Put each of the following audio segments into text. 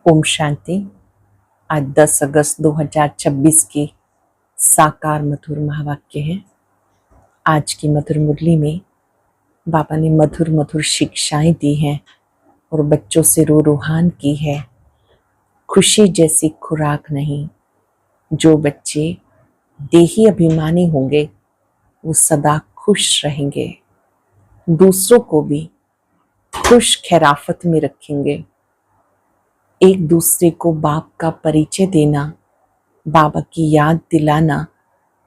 ओम शांति। आज 10 अगस्त 2026 की साकार मधुर महावाक्य है। आज की मधुर मुरली में बाबा ने मधुर मधुर शिक्षाएं दी हैं और बच्चों से रूहान की है। खुशी जैसी खुराक नहीं। जो बच्चे देही अभिमानी होंगे वो सदा खुश रहेंगे, दूसरों को भी खुश खैराफत में रखेंगे। एक दूसरे को बाप का परिचय देना, बाबा की याद दिलाना,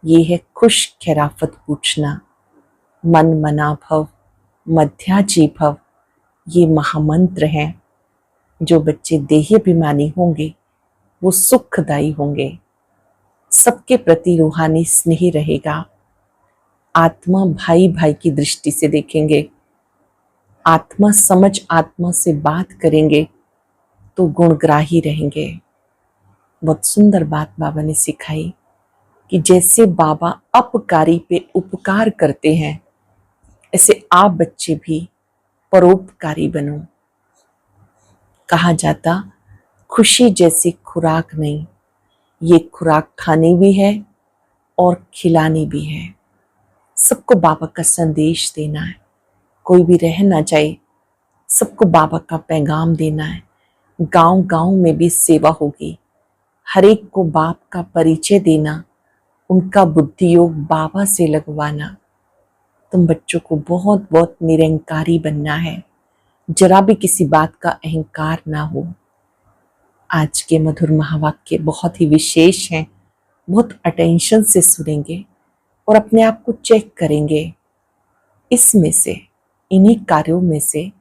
ये है खुश खैराफत पूछना। मन मना भव मध्याजी भव, ये महामंत्र है। जो बच्चे देही अभिमानी होंगे वो सुखदायी होंगे, सबके प्रति रूहानी स्नेह रहेगा। आत्मा भाई भाई की दृष्टि से देखेंगे, आत्मा समझ आत्मा से बात करेंगे तो गुणग्राही रहेंगे। बहुत सुंदर बात बाबा ने सिखाई कि जैसे बाबा अपकारी पे उपकार करते हैं, ऐसे आप बच्चे भी परोपकारी बनो। कहा जाता खुशी जैसी खुराक नहीं, ये खुराक खानी भी है और खिलानी भी है। सबको बाबा का संदेश देना है, कोई भी रह ना जाए, सबको बाबा का पैगाम देना है। गांव गांव में भी सेवा होगी, हर एक को बाप का परिचय देना, उनका बुद्धि योग बाबा से लगवाना। तुम बच्चों को बहुत बहुत निरंकारी बनना है, जरा भी किसी बात का अहंकार ना हो। आज के मधुर महावाक्य बहुत ही विशेष हैं, बहुत अटेंशन से सुनेंगे और अपने आप को चेक करेंगे। इसमें से, इन्हीं कार्यों में से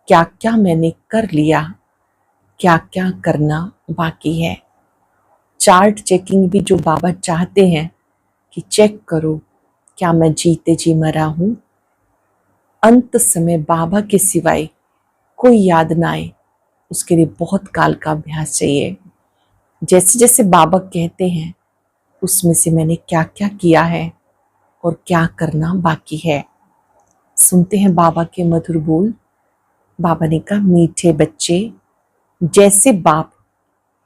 क्या क्या मैंने कर लिया, क्या क्या करना बाकी है। चार्ट चेकिंग भी जो बाबा चाहते हैं कि चेक करो, क्या मैं जीते जी मरा हूं। अंत समय बाबा के सिवाय कोई याद ना आए, उसके लिए बहुत काल का अभ्यास चाहिए। जैसे जैसे बाबा कहते हैं उसमें से मैंने क्या क्या किया है और क्या करना बाकी है। सुनते हैं बाबा के मधुर बोल। बाबा ने कहा, मीठे बच्चे, जैसे बाप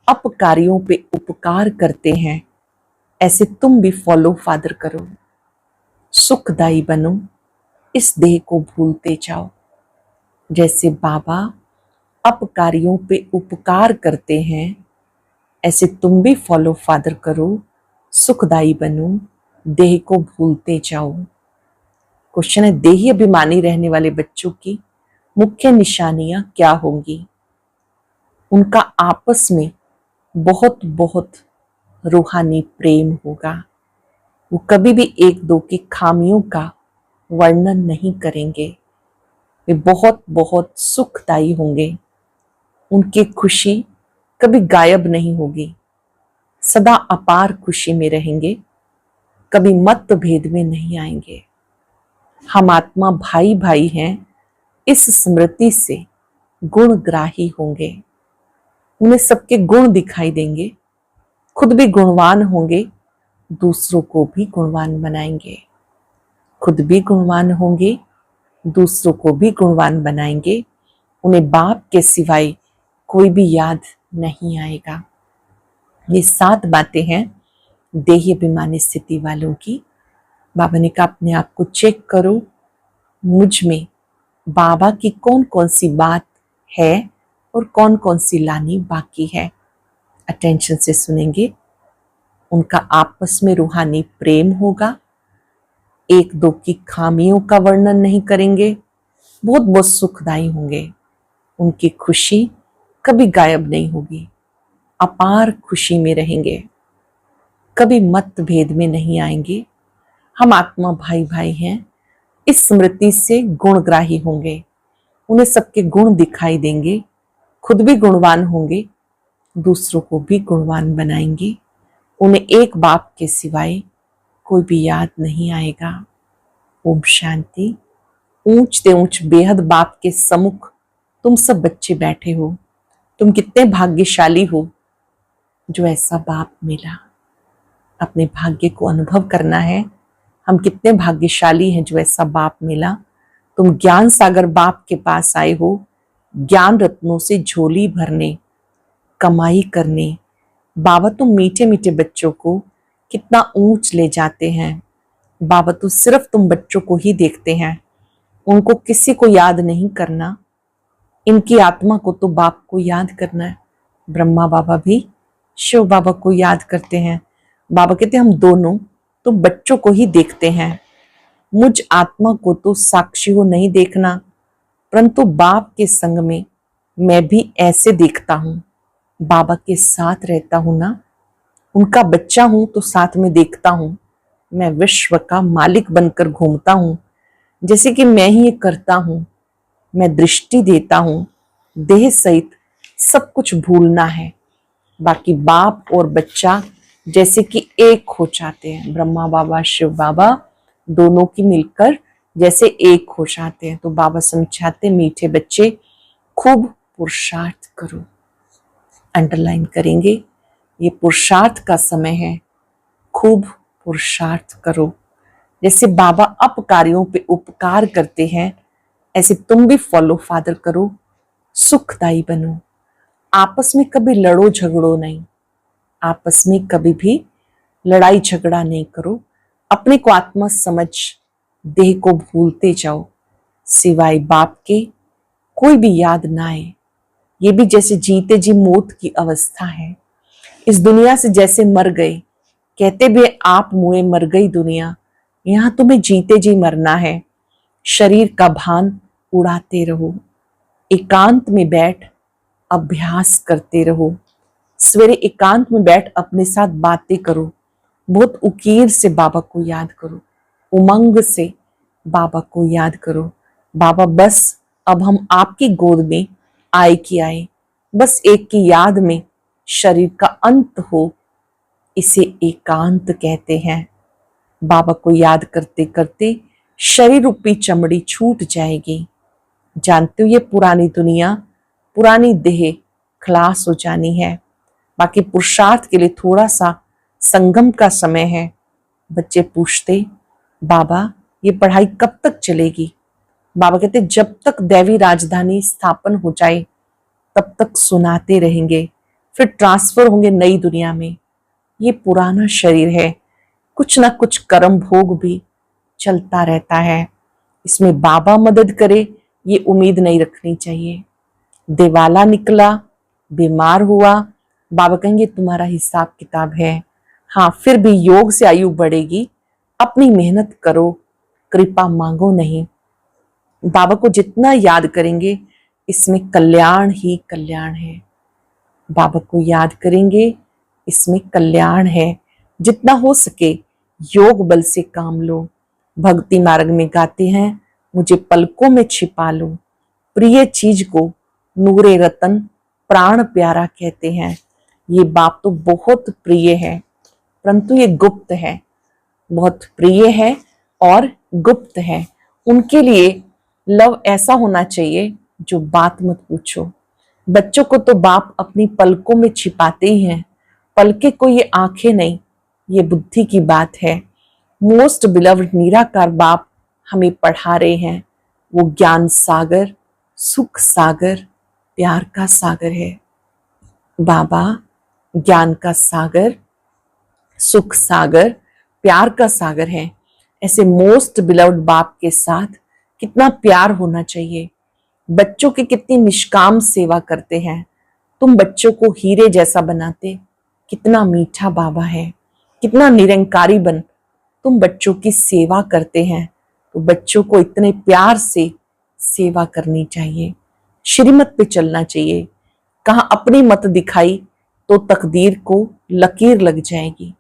अपकारियों पे उपकार करते हैं, ऐसे तुम भी फॉलो फादर करो। सुखदायी बनो, इस देह को भूलते जाओ। जैसे बाबा अपकारियों पे उपकार करते हैं, ऐसे तुम भी फॉलो फादर करो। सुखदायी बनो, देह को भूलते जाओ। क्वेश्चन है, देही अभिमानी रहने वाले बच्चों की मुख्य निशानियां क्या होंगी। उनका आपस में बहुत बहुत रूहानी प्रेम होगा। वो कभी भी एक दो की खामियों का वर्णन नहीं करेंगे। वे बहुत बहुत सुखदायी होंगे। उनकी खुशी कभी गायब नहीं होगी, सदा अपार खुशी में रहेंगे, कभी मतभेद में नहीं आएंगे। हम आत्मा भाई भाई हैं, इस स्मृति से गुणग्राही होंगे। उन्हें सबके गुण दिखाई देंगे, खुद भी गुणवान होंगे, दूसरों को भी गुणवान बनाएंगे। खुद भी गुणवान होंगे, दूसरों को भी गुणवान बनाएंगे। उन्हें बाप के सिवाय कोई भी याद नहीं आएगा। ये 7 बातें हैं देही अभिमानी स्थिति वालों की। बाबा ने कहा, अपने आप को चेक करो, मुझ में बाबा की कौन कौन सी बात है और कौन कौन सी लानी बाकी है। अटेंशन से सुनेंगे। उनका आपस में रूहानी प्रेम होगा, एक दो की खामियों का वर्णन नहीं करेंगे, बहुत बहुत सुखदायी होंगे। उनकी खुशी कभी गायब नहीं होगी, अपार खुशी में रहेंगे, कभी मतभेद में नहीं आएंगे। हम आत्मा भाई भाई हैं, इस स्मृति से गुणग्राही होंगे। उन्हें सबके गुण दिखाई देंगे, खुद भी गुणवान होंगे, दूसरों को भी गुणवान बनाएंगे। उन्हें एक बाप के सिवाय कोई भी याद नहीं आएगा। ओम शांति। ऊंचते ऊंच बेहद बाप के सम्मुख तुम सब बच्चे बैठे हो। तुम कितने भाग्यशाली हो जो ऐसा बाप मिला। अपने भाग्य को अनुभव करना है। हम कितने भाग्यशाली हैं जो ऐसा बाप मिला। तुम ज्ञान सागर बाप के पास आए हो, ज्ञान रत्नों से झोली भरने। कमाई करने। बाबा तो मीठे मीठे बच्चों को कितना ऊंच ले जाते हैं। बाबा तो सिर्फ तुम बच्चों को ही देखते हैं, उनको किसी को याद नहीं करना। इनकी आत्मा को तो बाप को याद करना है। ब्रह्मा बाबा भी शिव बाबा को याद करते हैं। बाबा कहते हैं हम दोनों तो बच्चों को ही देखते हैं, मुझ आत्मा को तो साक्षी हो नहीं देखना, परंतु बाप के संग में मैं भी ऐसे देखता हूँ। बाबा के साथ रहता हूँ ना, उनका बच्चा हूं तो साथ में देखता हूं। मैं विश्व का मालिक बनकर घूमता हूं, जैसे कि मैं ही ये करता हूं। मैं दृष्टि देता हूं, देह सहित सब कुछ भूलना है। बाकी बाप और बच्चा जैसे कि एक हो जाते हैं। ब्रह्मा बाबा शिव बाबा दोनों की मिलकर जैसे एक हो जाते हैं। तो बाबा समझाते मीठे बच्चे खूब पुरुषार्थ करो। अंडरलाइन करेंगे, ये पुरुषार्थ का समय है, खूब पुरुषार्थ करो। जैसे बाबा अपकारियों पे उपकार करते हैं, ऐसे तुम भी फॉलो फादर करो, सुखदायी बनो। आपस में कभी लड़ो झगड़ो नहीं, आपस में कभी भी लड़ाई झगड़ा नहीं करो। अपने को आत्मा समझ देह को भूलते जाओ, सिवाय बाप के कोई भी याद ना आए। ये भी जैसे जीते जी मौत की अवस्था है। इस दुनिया से जैसे मर गए, कहते भी आप मुए मर गई दुनिया, यहां तुम्हें जीते जी मरना है। शरीर का भान उड़ाते रहो, एकांत में बैठ अभ्यास करते रहो। सवेरे एकांत में बैठ अपने साथ बातें करो, बहुत उकीर से बाबा को याद करो, उमंग से बाबा को याद करो। बाबा बस अब हम आपकी गोद में आए कि आए, बस एक की याद में शरीर का अंत हो, इसे एकांत कहते हैं। बाबा को याद करते करते शरीर रूपी चमड़ी छूट जाएगी। जानते हो ये पुरानी दुनिया, पुरानी देह खलास हो जानी है। बाकी पुरुषार्थ के लिए थोड़ा सा संगम का समय है। बच्चे पूछते बाबा ये पढ़ाई कब तक चलेगी? बाबा कहते जब तक दैवी राजधानी स्थापन हो जाए तब तक सुनाते रहेंगे, फिर ट्रांसफर होंगे नई दुनिया में। ये पुराना शरीर है, कुछ ना कुछ कर्म भोग भी चलता रहता है। इसमें बाबा मदद करे ये उम्मीद नहीं रखनी चाहिए। दिवाला निकला, बीमार हुआ, बाबा कहेंगे तुम्हारा हिसाब किताब है। हाँ, फिर भी योग से आयु बढ़ेगी, अपनी मेहनत करो, कृपा मांगो नहीं। बाबा को जितना याद करेंगे इसमें कल्याण ही कल्याण है। बाबा को याद करेंगे इसमें कल्याण है। जितना हो सके योग बल से काम लो। भक्ति मार्ग में गाते हैं मुझे पलकों में छिपा लो, प्रिय चीज को नूरे रतन प्राण प्यारा कहते हैं। ये बाप तो बहुत प्रिय है, परंतु ये गुप्त है, बहुत प्रिय है और गुप्त है। उनके लिए लव ऐसा होना चाहिए जो बात मत पूछो। बच्चों को तो बाप अपनी पलकों में छिपाते ही हैं। पलके को ये आंखें नहीं, ये बुद्धि की बात है। मोस्ट बिलव्ड निराकार बाप हमें पढ़ा रहे हैं। वो ज्ञान सागर, सुख सागर, प्यार का सागर है। बाबा ज्ञान का सागर, सुख सागर, प्यार का सागर है। ऐसे मोस्ट बिलव्ड बाप के साथ कितना प्यार होना चाहिए। बच्चों की कितनी निष्काम सेवा करते हैं। तुम बच्चों को हीरे जैसा बनाते, कितना मीठा बाबा है, कितना निरंकारी बन तुम बच्चों की सेवा करते हैं। तो बच्चों को इतने प्यार से सेवा करनी चाहिए, श्रीमत पे चलना चाहिए। कहाँ अपनी मत दिखाई तो तकदीर को लकीर लग जाएगी।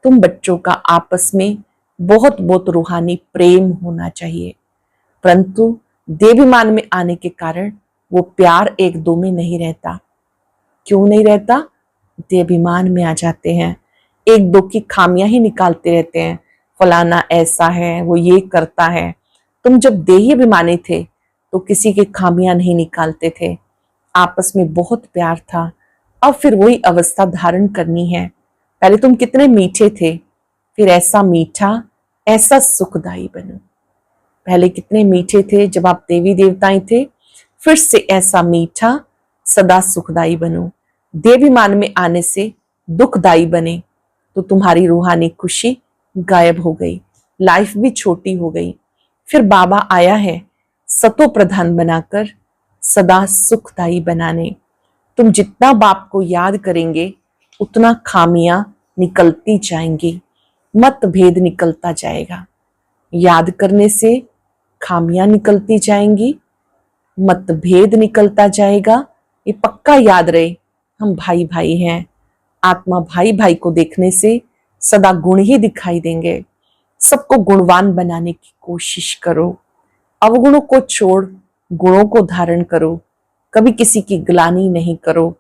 तुम बच्चों का आपस में बहुत बहुत रूहानी प्रेम होना चाहिए, परंतु देवीमान में आने के कारण वो प्यार एक दो में नहीं रहता। क्यों नहीं रहता? देवीमान में आ जाते हैं, एक दो की खामियां ही निकालते रहते हैं। फलाना ऐसा है, वो ये करता है। तुम जब देही अभिमानी थे तो किसी की खामियां नहीं निकालते थे, आपस में बहुत प्यार था। अब फिर वही अवस्था धारण करनी है। पहले तुम कितने मीठे थे, फिर ऐसा मीठा, ऐसा सुखदायी बनो। पहले कितने मीठे थे जब आप देवी देवताएं थे, फिर से ऐसा मीठा, सदा सुखदायी बनो। देवीमान में आने से दुखदाई बने तो तुम्हारी रूहानी खुशी गायब हो गई, लाइफ भी छोटी हो गई। फिर बाबा आया है सतो प्रधान बनाकर सदा सुखदाई बनाने। तुम जितना बाप को याद करेंगे उतना खामियां निकलती जाएंगी, मतभेद निकलता जाएगा। याद करने से खामियां निकलती जाएंगी, मतभेद निकलता जाएगा। ये पक्का याद रहे, हम भाई भाई हैं। आत्मा भाई भाई को देखने से सदा गुण ही दिखाई देंगे। सबको गुणवान बनाने की कोशिश करो, अवगुणों को छोड़ गुणों को धारण करो। कभी किसी की ग्लानि नहीं करो।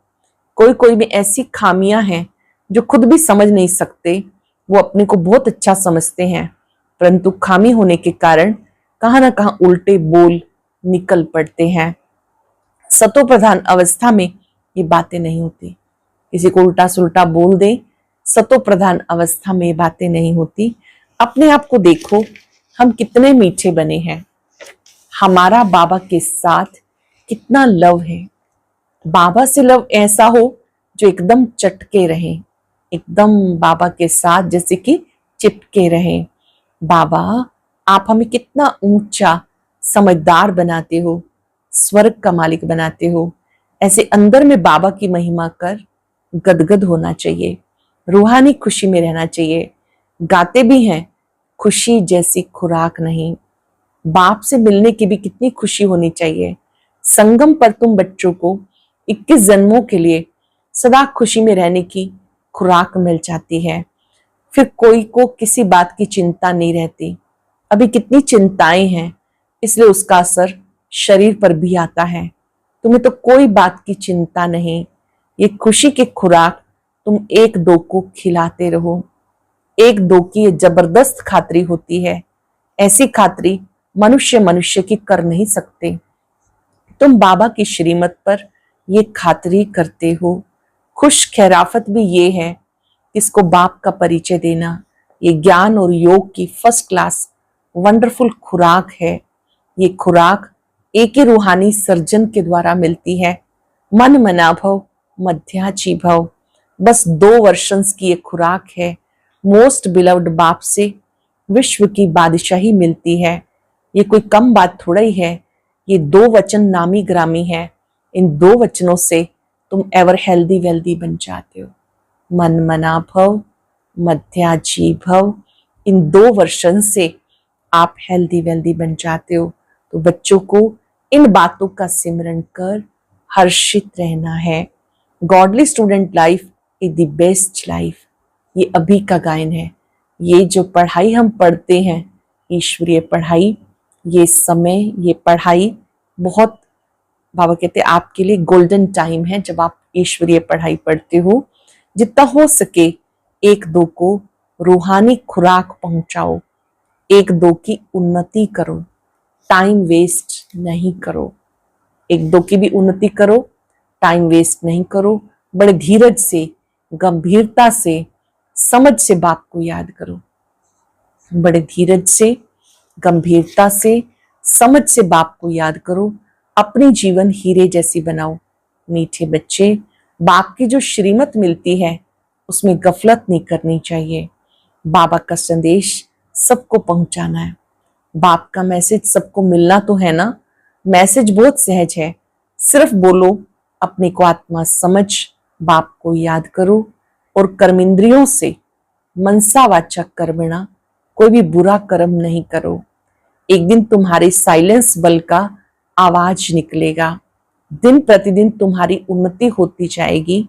कोई कोई में ऐसी खामियां हैं जो खुद भी समझ नहीं सकते, वो अपने को बहुत अच्छा समझते हैं, परंतु खामी होने के कारण कहां ना कहां उल्टे बोल निकल पड़ते हैं। सतो प्रधान अवस्था में ये बातें नहीं होती। किसी को उल्टा सुल्टा बोल दे, सतो प्रधान अवस्था में ये बातें नहीं होती। अपने आप को देखो, हम कितने मीठे बने हैं। हमारा बाबा के साथ कितना लव है। बाबा से लव ऐसा हो जो एकदम चटके रहे, एकदम बाबा के साथ जैसे कि चिपके रहे। बाबा आप हमें कितना ऊंचा समझदार बनाते हो, स्वर्ग का मालिक बनाते हो। ऐसे अंदर में बाबा की महिमा कर गदगद होना चाहिए, रूहानी खुशी में रहना चाहिए। गाते भी हैं खुशी जैसी खुराक नहीं। बाप से मिलने की भी कितनी खुशी होनी चाहिए। संगम पर तुम बच्चों को 21 जन्मों के लिए सदा खुशी में रहने की खुराक मिल जाती है। फिर कोई को किसी बात की चिंता नहीं रहती। अभी कितनी चिंताएं हैं, इसलिए उसका असर शरीर पर भी आता है। तुम्हें तो कोई बात की चिंता नहीं। ये खुशी की खुराक तुम एक दो को खिलाते रहो। एक दो की ये जबरदस्त खातरी होती है। ऐसी खातरी मनुष्य मनुष्य की कर नहीं सकते। तुम बाबा की श्रीमत पर ये खातरी करते हो। खुश खैराफत भी ये है, इसको बाप का परिचय देना। ये ज्ञान और योग की फर्स्ट क्लास वंडरफुल खुराक है। ये खुराक एक ही रूहानी सर्जन के द्वारा मिलती है। मन मना भव मध्याची भव, बस 2 वर्षंस की ये खुराक है। मोस्ट बिलव्ड बाप से विश्व की बादशाही मिलती है। ये कोई कम बात थोड़ा ही है। ये 2 वचन नामी ग्रामी है। इन 2 वचनों से तुम एवर हेल्दी वेल्दी बन जाते हो। मन मना भव मध्याजी भव, इन 2 वर्षन से आप हेल्दी वेल्दी बन जाते हो। तो बच्चों को इन बातों का सिमरन कर हर्षित रहना है। Godly student life is the best life. ये अभी का गायन है। ये जो पढ़ाई हम पढ़ते हैं, ईश्वरीय पढ़ाई, ये समय, ये पढ़ाई बहुत, बाबा कहते हैं आपके लिए गोल्डन टाइम है जब आप ईश्वरीय पढ़ाई पढ़ते हो। जितना हो सके एक दो को रूहानी खुराक पहुंचाओ, एक दो की उन्नति करो, टाइम वेस्ट नहीं करो। एक दो की भी उन्नति करो, टाइम वेस्ट नहीं करो। बड़े धीरज से, गंभीरता से, समझ से बाप को याद करो। बड़े धीरज से, गंभीरता से, समझ से बाप को याद करो। अपनी जीवन हीरे जैसी बनाओ। मीठे बच्चे, बाप की जो श्रीमत मिलती है उसमें गफलत नहीं करनी चाहिए। बाबा का संदेश सबको पहुंचाना है। बाप का मैसेज सबको मिलना तो है ना। मैसेज बहुत सहज है, सिर्फ बोलो, अपने को आत्मा समझ बाप को याद करो और कर्मेंद्रियों से मनसा वाचा कर्मणा कोई भी बुरा कर्म नहीं करो। एक दिन तुम्हारे साइलेंस बल का आवाज निकलेगा। दिन प्रतिदिन तुम्हारी उन्नति होती जाएगी,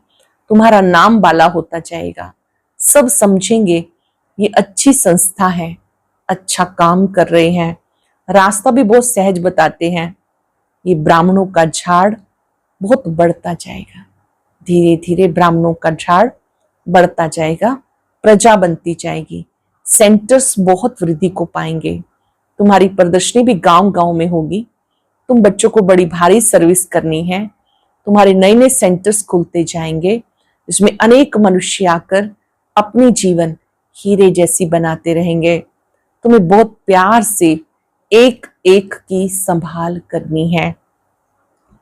तुम्हारा नाम बाला होता जाएगा। सब समझेंगे ये अच्छी संस्था है, अच्छा काम कर रहे हैं। रास्ता भी बहुत सहज बताते हैं। ये ब्राह्मणों का झाड़ बहुत बढ़ता जाएगा। धीरे धीरे ब्राह्मणों का झाड़ बढ़ता जाएगा, प्रजा बनती जाएगी। सेंटर्स बहुत वृद्धि को पाएंगे। तुम्हारी प्रदर्शनी भी गांव गांव में होगी। तुम बच्चों को बड़ी भारी सर्विस करनी है। तुम्हारे नए नए सेंटर्स खुलते जाएंगे, जिसमें अनेक मनुष्य आकर अपनी जीवन हीरे जैसी बनाते रहेंगे। तुम्हें बहुत प्यार से एक एक की संभाल करनी है।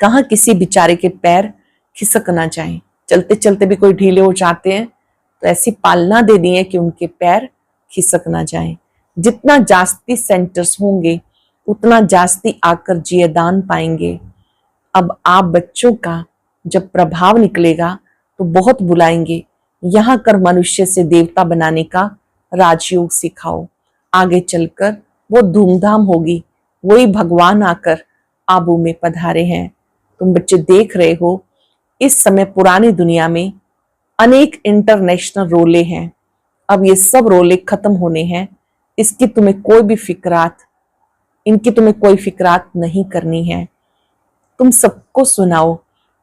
कहाँ किसी बेचारे के पैर खिसक ना जाएं। चलते चलते भी कोई ढीले हो जाते हैं, तो ऐसी पालना देनी है कि उनके पैर खिसक ना जाएं। जितना जास्ती सेंटर्स होंगे उतना जास्ती आकर जियदान पाएंगे। अब आप बच्चों का जब प्रभाव निकलेगा तो बहुत बुलाएंगे, यहाँ कर मनुष्य से देवता बनाने का राजयोग सिखाओ। आगे चलकर वो धूमधाम होगी, वही भगवान आकर आबू में पधारे हैं। तुम बच्चे देख रहे हो इस समय पुरानी दुनिया में अनेक इंटरनेशनल रोले हैं। अब ये सब रोले खत्म होने हैं। इनकी तुम्हें कोई फिक्रात नहीं करनी है। तुम सबको सुनाओ,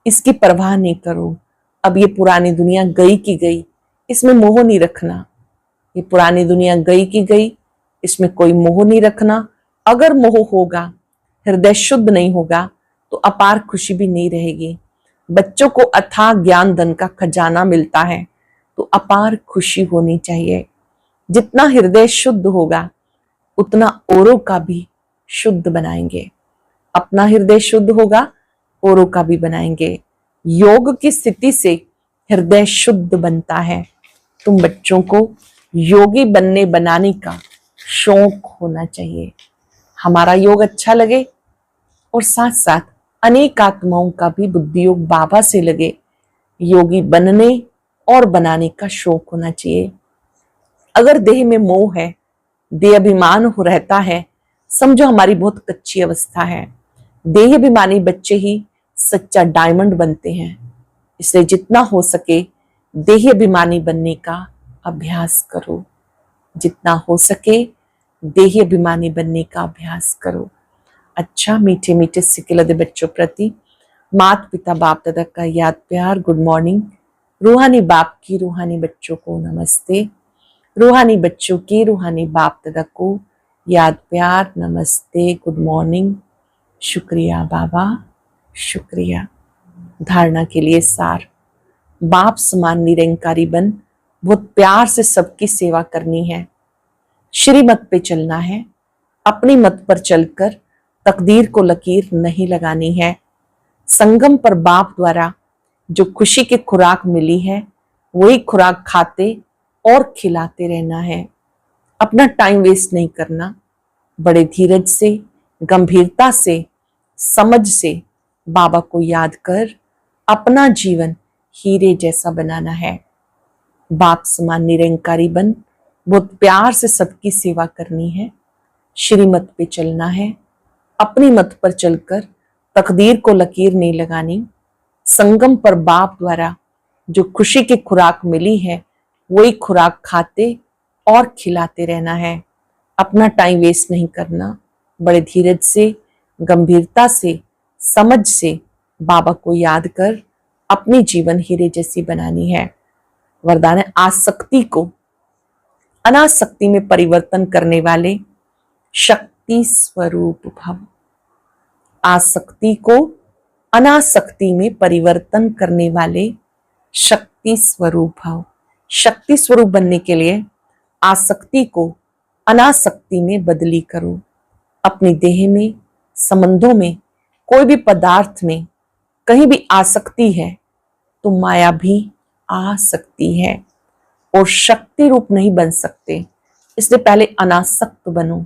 इसकी परवाह नहीं करो। अब ये पुरानी दुनिया गई की गई, इसमें मोह नहीं रखना। ये पुरानी दुनिया गई की गई, इसमें कोई मोह नहीं रखना। अगर मोह होगा, हृदय शुद्ध नहीं होगा, तो अपार खुशी भी नहीं रहेगी। बच्चों को अथाह ज्ञान धन का खजाना मिलता है, तो अपार खुशी होनी चाहिए। जितना हृदय शुद्ध होगा उतना औरों का भी शुद्ध बनाएंगे। अपना हृदय शुद्ध होगा, औरों का भी बनाएंगे। योग की स्थिति से हृदय शुद्ध बनता है। तुम बच्चों को योगी बनाने का शौक होना चाहिए। हमारा योग अच्छा लगे और साथ साथ अनेक आत्माओं का भी बुद्धि योग बाबा से लगे। योगी बनने और बनाने का शौक होना चाहिए। अगर देह में मोह है, देह अभिमान हो रहता है, समझो हमारी बहुत कच्ची अवस्था है। देह अभिमानी बच्चे ही सच्चा डायमंड बनते हैं। इसलिए जितना हो सके देह अभिमानी बनने का अभ्यास करो। जितना हो सके देह अभिमानी बनने का अभ्यास करो। अच्छा, मीठे मीठे सिकिलदे बच्चों प्रति माता पिता बाप दादा का याद प्यार गुड मॉर्निंग। रूहानी बाप की रूहानी बच्चों को नमस्ते। रूहानी बच्चों की रूहानी बाप दादा को याद प्यार नमस्ते गुड मॉर्निंग। शुक्रिया बाबा, शुक्रिया। धारणा के लिए सार, बाप समान निरंकारी बन बहुत प्यार से सबकी सेवा करनी है। श्रीमत पे चलना है, अपनी मत पर चलकर तकदीर को लकीर नहीं लगानी है। संगम पर बाप द्वारा जो खुशी की खुराक मिली है वही खुराक खाते और खिलाते रहना है। अपना टाइम वेस्ट नहीं करना। बड़े धीरज से, गंभीरता से, समझ से बाबा को याद कर अपना जीवन हीरे जैसा बनाना है। बाप समान निरंकारी बन बहुत प्यार से सबकी सेवा करनी है। श्रीमत पे चलना है, अपनी मत पर चलकर तकदीर को लकीर नहीं लगानी। संगम पर बाप द्वारा जो खुशी की खुराक मिली है वही खुराक खाते और खिलाते रहना है। अपना टाइम वेस्ट नहीं करना। बड़े धीरज से, गंभीरता से, समझ से बाबा को याद कर अपनी जीवन हीरे जैसी बनानी है। वरदान है, आसक्ति को अनासक्ति में परिवर्तन करने वाले शक्ति स्वरूप भव। आसक्ति को अनासक्ति में परिवर्तन करने वाले शक्ति स्वरूप भव। शक्ति स्वरूप बनने के लिए आसक्ति को अनासक्ति में बदली करो। अपनी देह में, संबंधों में, कोई भी पदार्थ में कहीं भी आसक्ति है तो माया भी आ सकती है और शक्ति रूप नहीं बन सकते। इसलिए पहले अनासक्त बनो,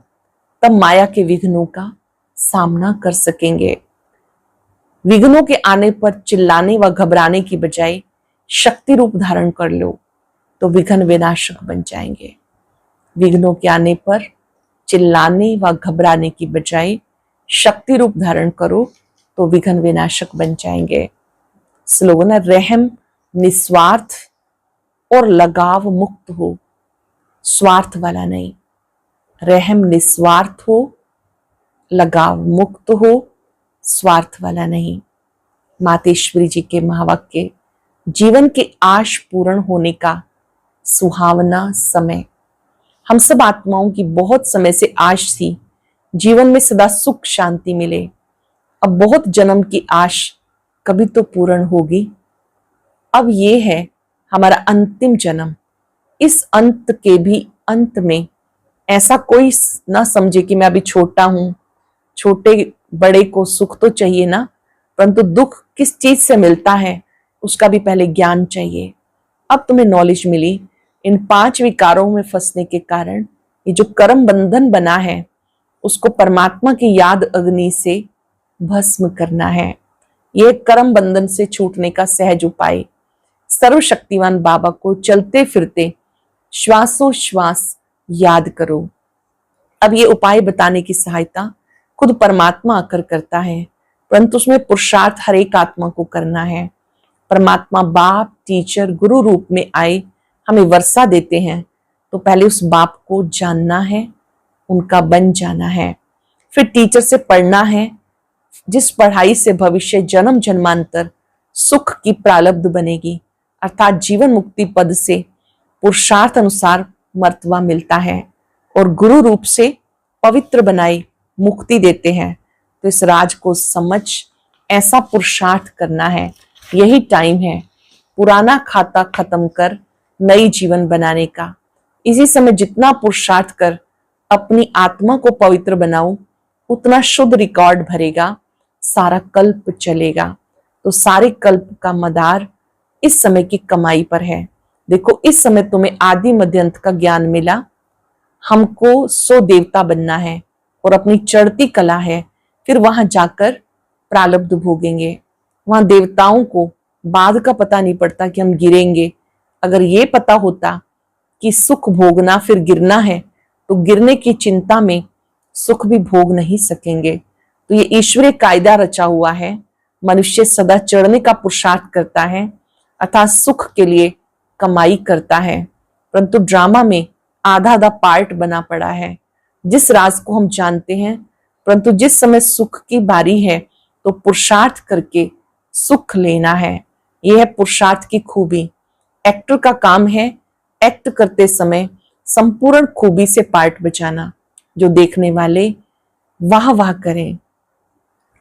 तब माया के विघ्नों का सामना कर सकेंगे। विघ्नों के आने पर चिल्लाने व घबराने की बजाय शक्ति रूप धारण कर लो तो विघ्न विनाशक बन जाएंगे। विघ्नों के आने पर चिल्लाने व घबराने की बजाय शक्ति रूप धारण करो तो विघ्न विनाशक बन जाएंगे। स्लोगन है, रहम निस्वार्थ और लगाव मुक्त हो, स्वार्थ वाला नहीं। रहम निस्वार्थ हो, लगाव मुक्त हो, स्वार्थ वाला नहीं। मातेश्वरी जी के महावाक्य, जीवन के आश पूर्ण होने का सुहावना समय। हम सब आत्माओं की बहुत समय से आश थी जीवन में सदा सुख शांति मिले। अब बहुत जन्म की आश कभी तो पूर्ण होगी। अब ये है हमारा अंतिम जन्म। इस अंत के भी अंत में ऐसा कोई ना समझे कि मैं अभी छोटा हूं। छोटे बड़े को सुख तो चाहिए ना, परंतु दुख किस चीज से मिलता है उसका भी पहले ज्ञान चाहिए। अब तुम्हें नॉलेज मिली, इन 5 विकारों में फंसने के कारण ये जो कर्म बंधन बना है उसको परमात्मा की याद अग्नि से भस्म करना है। यह कर्म बंधन से छूटने का सहज उपाय। सर्वशक्तिमान बाबा को चलते फिरते श्वासोश्वास याद करो। अब ये उपाय बताने की सहायता खुद परमात्मा आकर करता है, परंतु उसमें पुरुषार्थ हर एक आत्मा को करना है। परमात्मा बाप, टीचर, गुरु रूप में आए हमें वर्षा देते हैं, तो पहले उस बाप को जानना है, उनका बन जाना है। फिर टीचर से पढ़ना है, जिस पढ़ाई से भविष्य जन्म जन्मांतर सुख की प्रारब्ध बनेगी, अर्थात जीवन मुक्ति पद से पुरुषार्थ अनुसार मर्तबा मिलता है और गुरु रूप से पवित्र बनाए मुक्ति देते हैं। तो इस राज को समझ ऐसा पुरुषार्थ करना है। यही टाइम है पुराना खाता खत्म कर नई जीवन बनाने का। इसी समय जितना पुरुषार्थ कर अपनी आत्मा को पवित्र बनाओ, उतना शुद्ध रिकॉर्ड भरेगा, सारा कल्प चलेगा। तो सारे कल्प का मदार इस समय की कमाई पर है। देखो, इस समय तुम्हें आदि मध्य अंत का ज्ञान मिला। हमको 100 देवता बनना है और अपनी चढ़ती कला है, फिर वहां जाकर प्रारब्ध भोगेंगे। वहां देवताओं को बाद का पता नहीं पड़ता कि हम गिरेंगे। अगर ये पता होता कि सुख भोगना फिर गिरना है, तो गिरने की चिंता में सुख भी भोग नहीं सकेंगे। तो ये ईश्वरीय कायदा रचा हुआ है। मनुष्य सदा चढ़ने का पुरुषार्थ करता है, अर्थात सुख के लिए कमाई करता है, परंतु ड्रामा में आधा आधा पार्ट बना पड़ा है। जिस राज को हम जानते हैं, परंतु जिस समय सुख की बारी है तो पुरुषार्थ करके सुख लेना है। यह है पुरुषार्थ की खूबी। एक्टर का काम है एक्ट करते समय संपूर्ण खूबी से पार्ट बचाना, जो देखने वाले वाह वाह करें।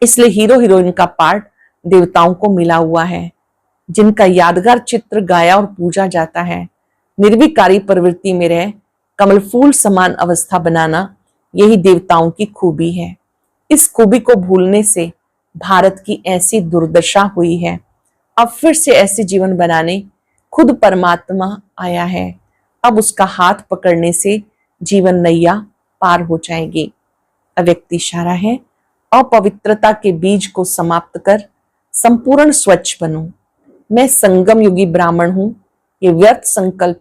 इसलिए हीरो हीरोइन का पार्ट देवताओं को मिला हुआ है, जिनका यादगार चित्र गाया और पूजा जाता है। निर्विकारी प्रवृत्ति में रह कमल फूल समान अवस्था बनाना, यही देवताओं की खूबी है। इस खूबी को भूलने से भारत की ऐसी दुर्दशा हुई है। अब फिर से ऐसे जीवन बनाने खुद परमात्मा आया है। अब उसका हाथ पकड़ने से जीवन नैया पार हो जाएगी। अव्यक्त इशारा है, अपवित्रता के बीज को समाप्त कर संपूर्ण स्वच्छ बनो। मैं संगम युगी ब्राह्मण हूं। ये व्यर्थ संकल्प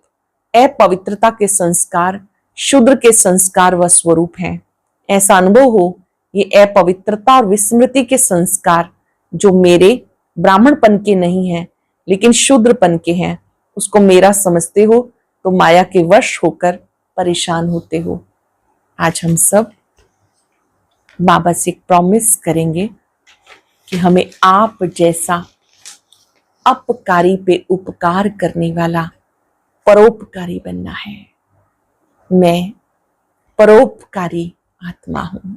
अपवित्रता के संस्कार शूद्र के संस्कार व स्वरूप हैं। ऐसा अनुभव हो, ये अपवित्रता और विस्मृति के संस्कार जो मेरे ब्राह्मणपन के नहीं हैं लेकिन शूद्रपन के हैं, उसको मेरा समझते हो तो माया के वश होकर परेशान होते हो। आज हम सब बाबा से एक प्रॉमिस करेंगे कि हमें आप जैसा अपकारी पे उपकार करने वाला परोपकारी बनना है। मैं परोपकारी आत्मा हूं।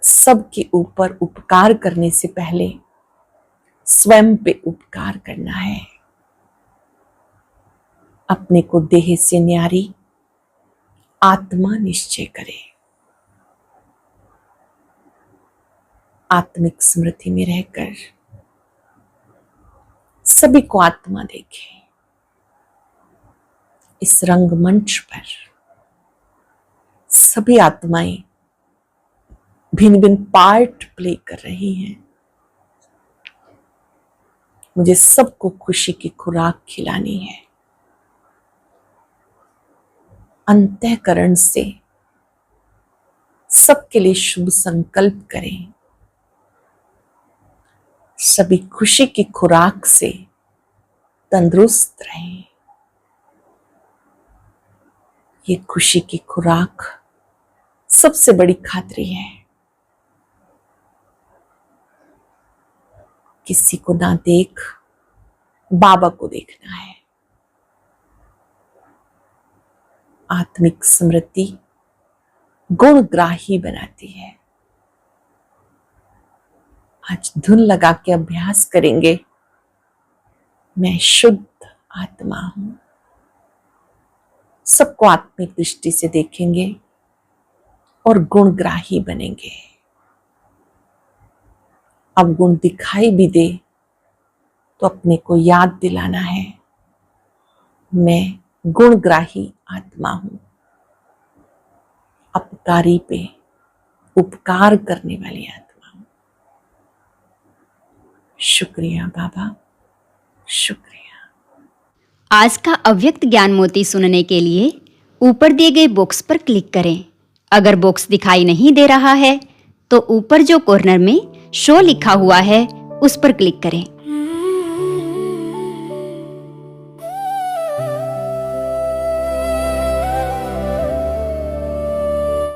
सबके ऊपर उपकार करने से पहले स्वयं पे उपकार करना है। अपने को देह से न्यारी आत्मा निश्चय करें। आत्मिक स्मृति में रहकर सभी को आत्मा देखें। इस रंगमंच पर सभी आत्माएं भिन्न भिन्न पार्ट प्ले कर रही हैं। मुझे सबको खुशी की खुराक खिलानी है। अंतःकरण से सबके लिए शुभ संकल्प करें। सभी खुशी की खुराक से तंदुरुस्त रहें। ये खुशी की खुराक सबसे बड़ी खातरी है। किसी को ना देख, बाबा को देखना है। आत्मिक स्मृति गुणग्राही बनाती है। आज धुन लगा के अभ्यास करेंगे। मैं शुद्ध आत्मा हूं। सबको आत्मिक दृष्टि से देखेंगे और गुणग्राही बनेंगे। अवगुण दिखाई भी दे तो अपने को याद दिलाना है, मैं गुणग्राही आत्मा हूं, अपकारी पे उपकार करने वाली आत्मा हूं। शुक्रिया बाबा, शुक्रिया। आज का अव्यक्त ज्ञान मोती सुनने के लिए ऊपर दिए गए बॉक्स पर क्लिक करें। अगर बॉक्स दिखाई नहीं दे रहा है तो ऊपर जो कॉर्नर में शो लिखा हुआ है उस पर क्लिक करें।